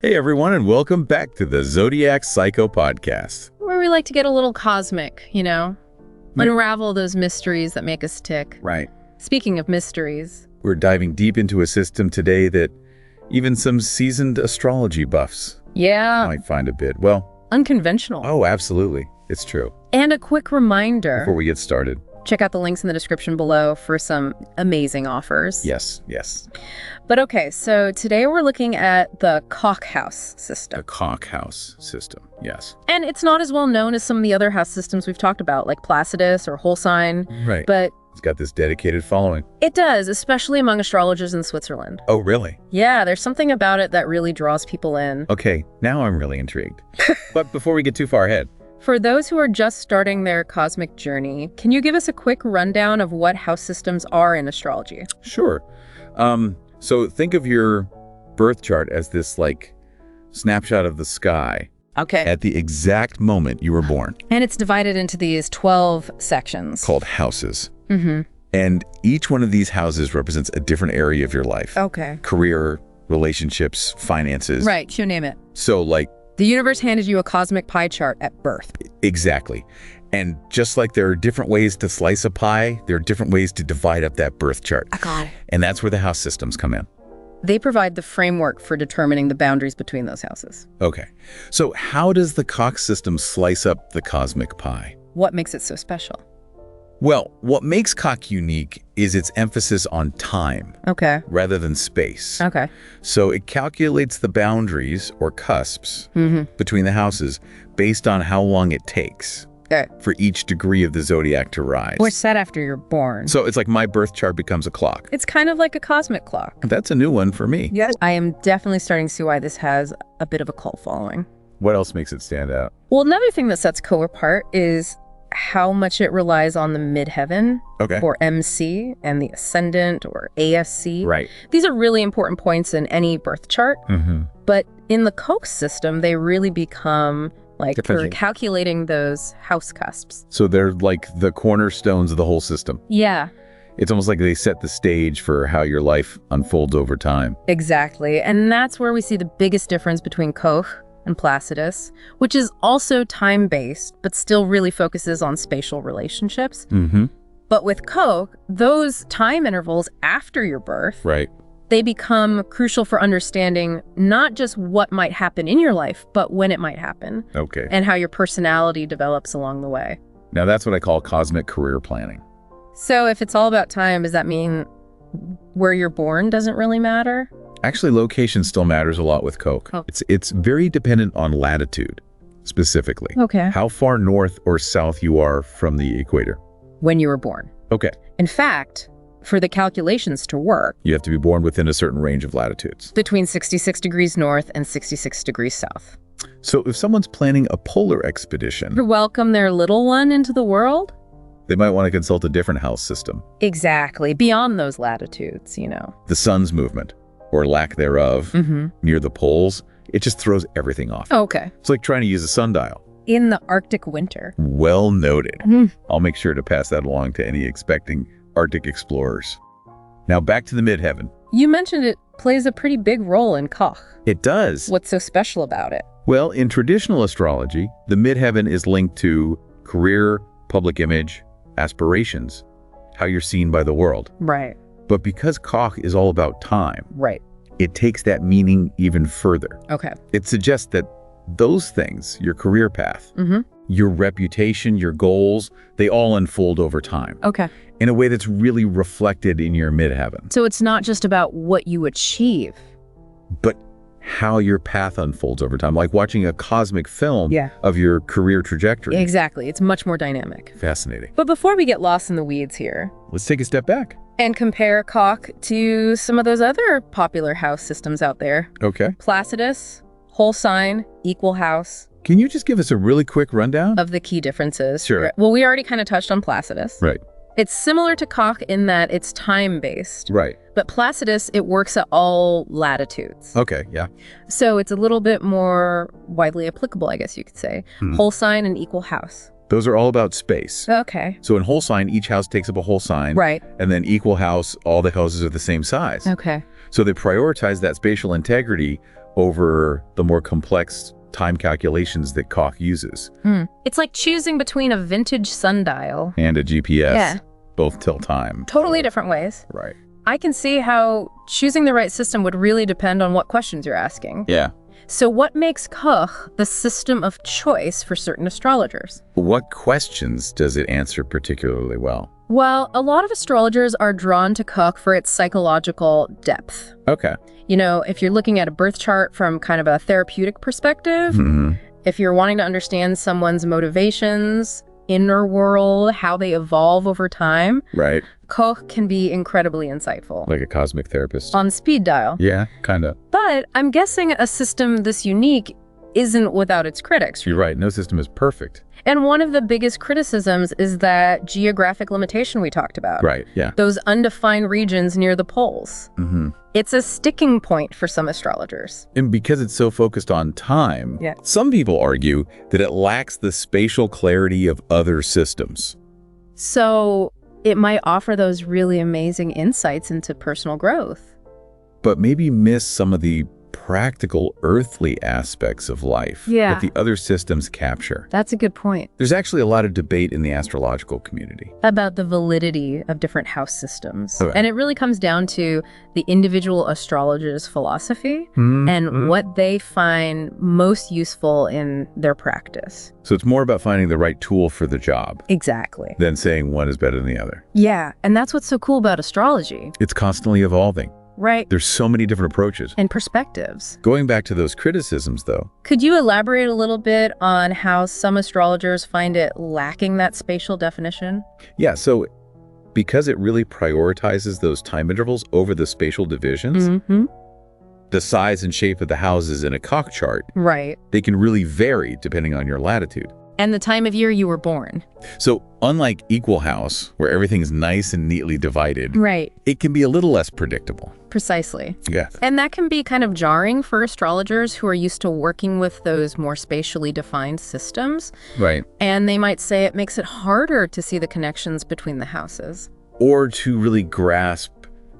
Hey everyone, and welcome back to the Zodiac Psycho Podcast. Where we like to get a little cosmic, unravel those mysteries that make us tick. Right. Speaking of mysteries. We're diving deep into a system today that even some seasoned astrology buffs might find a bit, unconventional. Oh, absolutely. It's true. And a quick reminder. Before we get started. Check out the links in the description below for some amazing offers. Yes. But okay, so today we're looking at the Koch House System. The Koch House System, yes. And it's not as well known as some of the other house systems we've talked about, like Placidus or Whole Sign. Right. But it's got this dedicated following. It does, especially among astrologers in Switzerland. Oh, really? Yeah, there's something about it that really draws people in. Okay, now I'm really intrigued. But before we get too far ahead. For those who are just starting their cosmic journey, can you give us a quick rundown of what house systems are in astrology? Sure. So think of your birth chart as this snapshot of the sky. Okay. At the exact moment you were born. And it's divided into these 12 sections. Called houses. Mm-hmm. And each one of these houses represents a different area of your life. Okay. Career, relationships, finances. Right, you name it. So the universe handed you a cosmic pie chart at birth. Exactly. And just like there are different ways to slice a pie, there are different ways to divide up that birth chart. I got it. And that's where the house systems come in. They provide the framework for determining the boundaries between those houses. Okay. So how does the Koch system slice up the cosmic pie? What makes it so special? Well, what makes Koch unique is its emphasis on time. Okay. Rather than space. Okay. So it calculates the boundaries or cusps between the houses based on how long it takes for each degree of the zodiac to rise. Or set after you're born. So it's like my birth chart becomes a clock. It's kind of like a cosmic clock. That's a new one for me. Yes. I am definitely starting to see why this has a bit of a cult following. What else makes it stand out? Well, another thing that sets Koch apart is how much it relies on the midheaven, or MC, and the ascendant, or ASC. Right. These are really important points in any birth chart, but in the Koch system, they really become for calculating those house cusps. So they're like the cornerstones of the whole system. Yeah. It's almost like they set the stage for how your life unfolds over time. Exactly. And that's where we see the biggest difference between Koch and Placidus, which is also time-based, but still really focuses on spatial relationships. But with Koch, those time intervals after your birth, they become crucial for understanding not just what might happen in your life, but when it might happen. Okay. And how your personality develops along the way. Now that's what I call cosmic career planning. So if it's all about time, does that mean where you're born doesn't really matter? Actually, location still matters a lot with Koch. It's very dependent on latitude, specifically. Okay. How far north or south you are from the equator. When you were born. Okay. In fact, for the calculations to work, you have to be born within a certain range of latitudes. Between 66 degrees north and 66 degrees south. So if someone's planning a polar expedition to welcome their little one into the world, they might want to consult a different house system. Exactly. Beyond those latitudes, The sun's movement, or lack thereof, near the poles, it just throws everything off. Okay. It's like trying to use a sundial. In the Arctic winter. Well noted. I'll make sure to pass that along to any expecting Arctic explorers. Now back to the midheaven. You mentioned it plays a pretty big role in Koch. It does. What's so special about it? Well, in traditional astrology, the midheaven is linked to career, public image, aspirations, how you're seen by the world. Right. But because Koch is all about time, it takes that meaning even further. Okay. It suggests that those things, your career path, your reputation, your goals, they all unfold over time. Okay. In a way that's really reflected in your midheaven. So it's not just about what you achieve, but how your path unfolds over time, like watching a cosmic film of your career trajectory. Exactly. It's much more dynamic. Fascinating. But before we get lost in the weeds here, let's take a step back and compare Koch to some of those other popular house systems out there. Okay. Placidus, Whole Sign, Equal House. Can you just give us a really quick rundown of the key differences? Sure. Well, we already kind of touched on Placidus. Right. It's similar to Koch in that it's time-based. Right. But Placidus, it works at all latitudes. Okay, yeah. So it's a little bit more widely applicable, I guess you could say. Whole Sign and Equal House. Those are all about space. Okay. So in whole sign, each house takes up a whole sign. Right. And then equal house, all the houses are the same size. Okay. So they prioritize that spatial integrity over the more complex time calculations that Koch uses. It's like choosing between a vintage sundial and a GPS. Yeah. Both tell time. Totally different ways. Right. I can see how choosing the right system would really depend on what questions you're asking. Yeah. So what makes Koch the system of choice for certain astrologers? What questions does it answer particularly well? Well, a lot of astrologers are drawn to Koch for its psychological depth. Okay. You know, if you're looking at a birth chart from kind of a therapeutic perspective, if you're wanting to understand someone's motivations, inner world, how they evolve over time, Right. Koch can be incredibly insightful. Like a cosmic therapist. On speed dial. Yeah, kind of. But I'm guessing a system this unique isn't without its critics. You're right. No system is perfect. And one of the biggest criticisms is that geographic limitation we talked about. Right, yeah. Those undefined regions near the poles. It's a sticking point for some astrologers. And because it's so focused on time, some people argue that it lacks the spatial clarity of other systems. So it might offer those really amazing insights into personal growth. But maybe miss some of the practical earthly aspects of life that the other systems capture. That's a good point. There's actually a lot of debate in the astrological community About the validity of different house systems. And it really comes down to the individual astrologer's philosophy and what they find most useful in their practice. So it's more about finding the right tool for the job. Exactly. Than saying one is better than the other. Yeah, and that's what's so cool about astrology. It's constantly evolving. Right. There's so many different approaches. And perspectives. Going back to those criticisms, though. Could you elaborate a little bit on how some astrologers find it lacking that spatial definition? Yeah, so because it really prioritizes those time intervals over the spatial divisions, the size and shape of the houses in a Koch chart, they can really vary depending on your latitude. And the time of year you were born. So unlike equal house, where everything's nice and neatly divided, it can be a little less predictable. Precisely. Yeah. And that can be kind of jarring for astrologers who are used to working with those more spatially defined systems. Right. And they might say it makes it harder to see the connections between the houses. Or to really grasp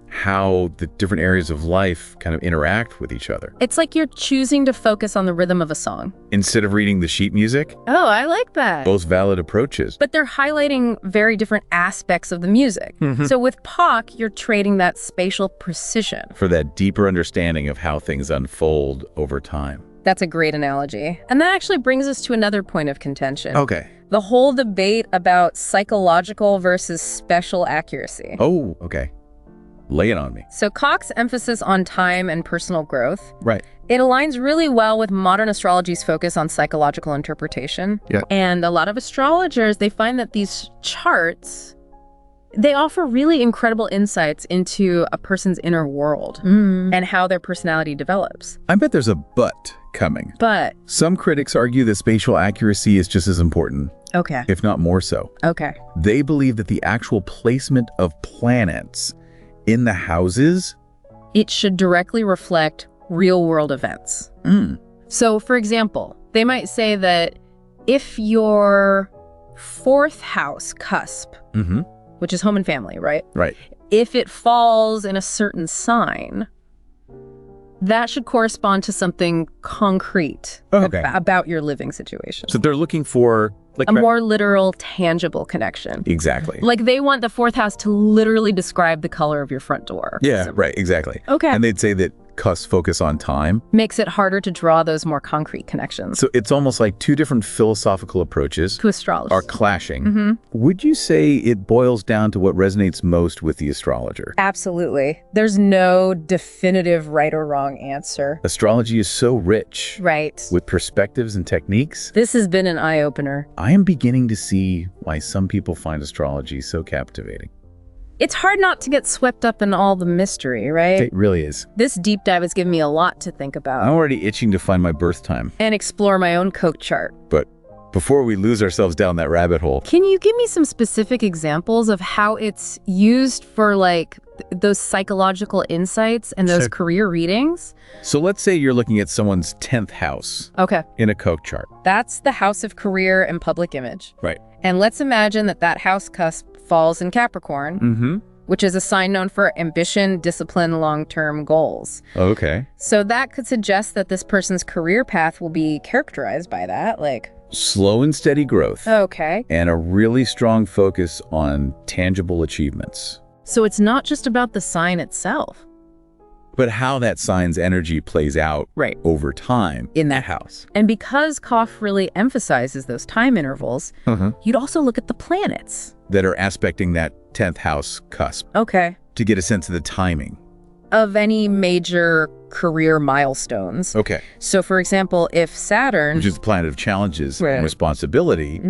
how the different areas of life kind of interact with each other. It's like you're choosing to focus on the rhythm of a song. Instead of reading the sheet music. Oh, I like that. Both valid approaches. But they're highlighting very different aspects of the music. So with Koch, you're trading that spatial precision. For that deeper understanding of how things unfold over time. That's a great analogy. And that actually brings us to another point of contention. Okay. The whole debate about psychological versus special accuracy. Oh, okay. Lay it on me. So Koch's emphasis on time and personal growth, it aligns really well with modern astrology's focus on psychological interpretation. And a lot of astrologers, they find that these charts, they offer really incredible insights into a person's inner world and how their personality develops. I bet there's a but coming. But some critics argue that spatial accuracy is just as important. Okay. If not more so. Okay. They believe that the actual placement of planets in the houses, it should directly reflect real-world events. So, for example, they might say that if your fourth house cusp, which is home and family, right? If it falls in a certain sign, that should correspond to something concrete about your living situation. So they're looking for like a more literal, tangible connection. Exactly. Like they want the fourth house to literally describe the color of your front door. Yeah, right, exactly. Okay. And they'd say that cusps focus on time. Makes it harder to draw those more concrete connections. So it's almost like two different philosophical approaches to astrology are clashing. Would you say it boils down to what resonates most with the astrologer? Absolutely. There's no definitive right or wrong answer. Astrology is so rich. Right. With perspectives and techniques. This has been an eye-opener. I am beginning to see why some people find astrology so captivating. It's hard not to get swept up in all the mystery, right? It really is. This deep dive has given me a lot to think about. I'm already itching to find my birth time. And explore my own Koch chart. But before we lose ourselves down that rabbit hole, can you give me some specific examples of how it's used for like those psychological insights and those career readings? So let's say you're looking at someone's 10th house. In a Koch chart. That's the house of career and public image. Right. And let's imagine that that house cusp falls in Capricorn. which is a sign known for ambition, discipline, long-term goals. Okay. So that could suggest that this person's career path will be characterized by that, like... slow and steady growth. Okay. And a really strong focus on tangible achievements. So it's not just about the sign itself. But how that sign's energy plays out over time in that house. And because Koch really emphasizes those time intervals, you'd also look at the planets that are aspecting that 10th house cusp. Okay. To get a sense of the timing of any major career milestones. Okay. So for example, if Saturn, which is the planet of challenges and responsibility,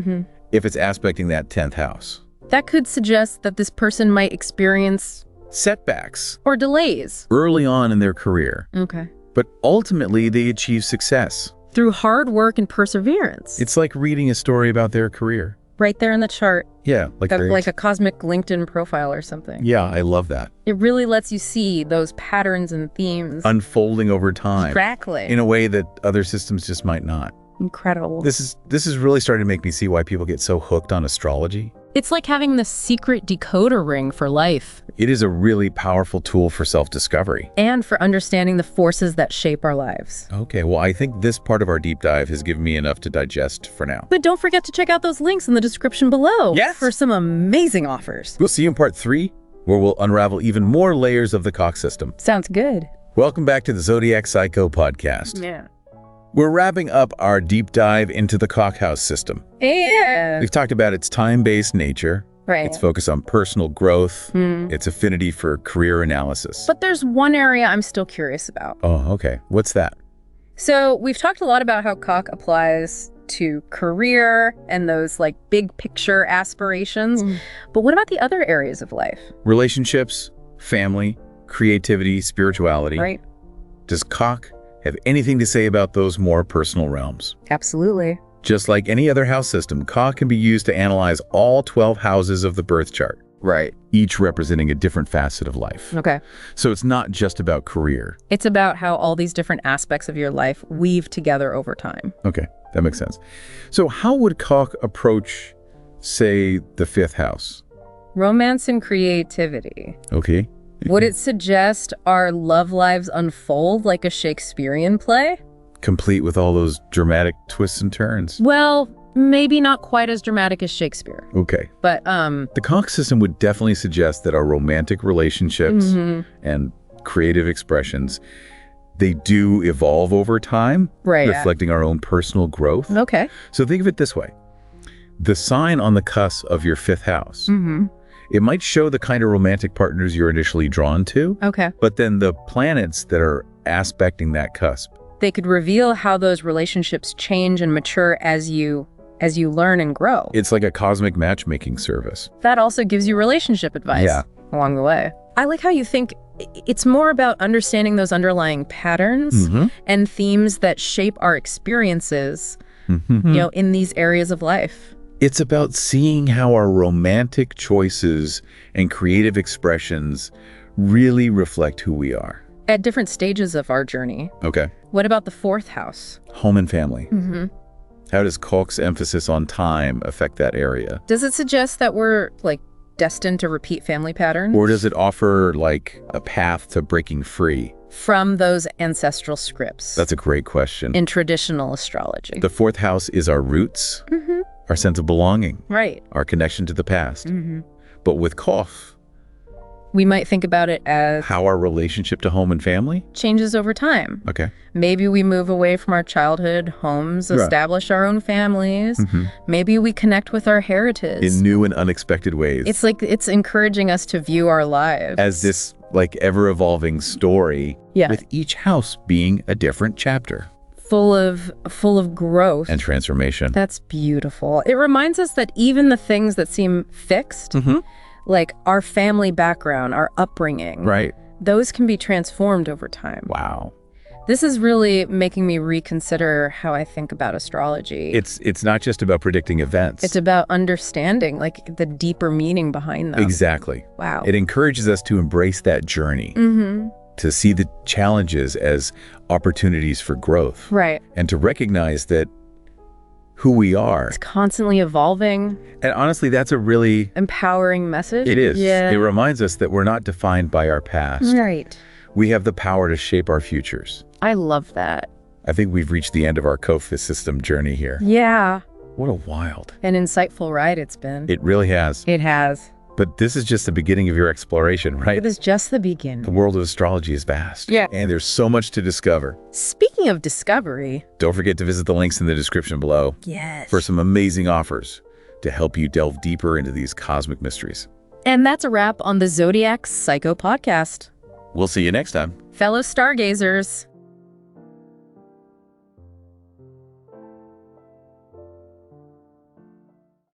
if it's aspecting that 10th house, that could suggest that this person might experience setbacks or delays early on in their career. Okay. But ultimately they achieve success through hard work and perseverance. It's like reading a story about their career. Right there in the chart. Yeah. Like a cosmic LinkedIn profile or something. Yeah, I love that. It really lets you see those patterns and themes unfolding over time. Exactly. In a way that other systems just might not. Incredible. This is really starting to make me see why people get so hooked on astrology. It's like having the secret decoder ring for life. It is a really powerful tool for self-discovery. And for understanding the forces that shape our lives. Okay, well, I think this part of our deep dive has given me enough to digest for now. But don't forget to check out those links in the description below for some amazing offers. We'll see you in part 3, where we'll unravel even more layers of the Koch system. Sounds good. Welcome back to the Zodiac Psycho podcast. Yeah. We're wrapping up our deep dive into the Koch House system. Yeah. We've talked about its time-based nature, its focus on personal growth, its affinity for career analysis. But there's one area I'm still curious about. Oh, okay. What's that? So we've talked a lot about how Koch applies to career and those like big picture aspirations. But what about the other areas of life? Relationships, family, creativity, spirituality. Right. Does Koch have anything to say about those more personal realms? Absolutely. Just like any other house system, Koch can be used to analyze all 12 houses of the birth chart. Right. Each representing a different facet of life. Okay. So it's not just about career. It's about how all these different aspects of your life weave together over time. Okay, that makes sense. So how would Koch approach, say, the 5th house? Romance and creativity. Okay. Would it suggest our love lives unfold like a Shakespearean play? Complete with all those dramatic twists and turns? Well, maybe not quite as dramatic as Shakespeare. Okay. But, the Koch system would definitely suggest that our romantic relationships and creative expressions, they do evolve over time, reflecting our own personal growth. Okay. So think of it this way. The sign on the cusp of your 5th house, it might show the kind of romantic partners you're initially drawn to. Okay. But then the planets that are aspecting that cusp, they could reveal how those relationships change and mature as you learn and grow. It's like a cosmic matchmaking service. That also gives you relationship advice along the way. I like how you think it's more about understanding those underlying patterns and themes that shape our experiences, you know, in these areas of life. It's about seeing how our romantic choices and creative expressions really reflect who we are. At different stages of our journey. Okay. What about the 4th house? Home and family. How does Koch's emphasis on time affect that area? Does it suggest that we're, like, destined to repeat family patterns? Or does it offer, like, a path to breaking free from those ancestral scripts? That's a great question. In traditional astrology. The 4th house is our roots, our sense of belonging, our connection to the past. But with Koch, we might think about it as how our relationship to home and family changes over time. Okay. Maybe we move away from our childhood homes, establish our own families. Maybe we connect with our heritage in new and unexpected ways. It's like it's encouraging us to view our lives as this like ever-evolving story, with each house being a different chapter. Full of growth and transformation. That's beautiful. It reminds us that even the things that seem fixed, like our family background, our upbringing, those can be transformed over time. Wow. This is really making me reconsider how I think about astrology. It's not just about predicting events. It's about understanding like the deeper meaning behind them. Exactly. Wow. It encourages us to embrace that journey. To see the challenges as opportunities for growth. Right. And to recognize that who we are. It's constantly evolving. And honestly, that's a really empowering message. It is. Yeah. It reminds us that we're not defined by our past. Right. We have the power to shape our futures. I love that. I think we've reached the end of our Koch System journey here. Yeah. What a wild and insightful ride it's been. It really has. It has. But this is just the beginning of your exploration, right? It is just the beginning. The world of astrology is vast. Yeah. And there's so much to discover. Speaking of discovery. Don't forget to visit the links in the description below. Yes. For some amazing offers to help you delve deeper into these cosmic mysteries. And that's a wrap on the Zodiac Psycho podcast. We'll see you next time. Fellow stargazers.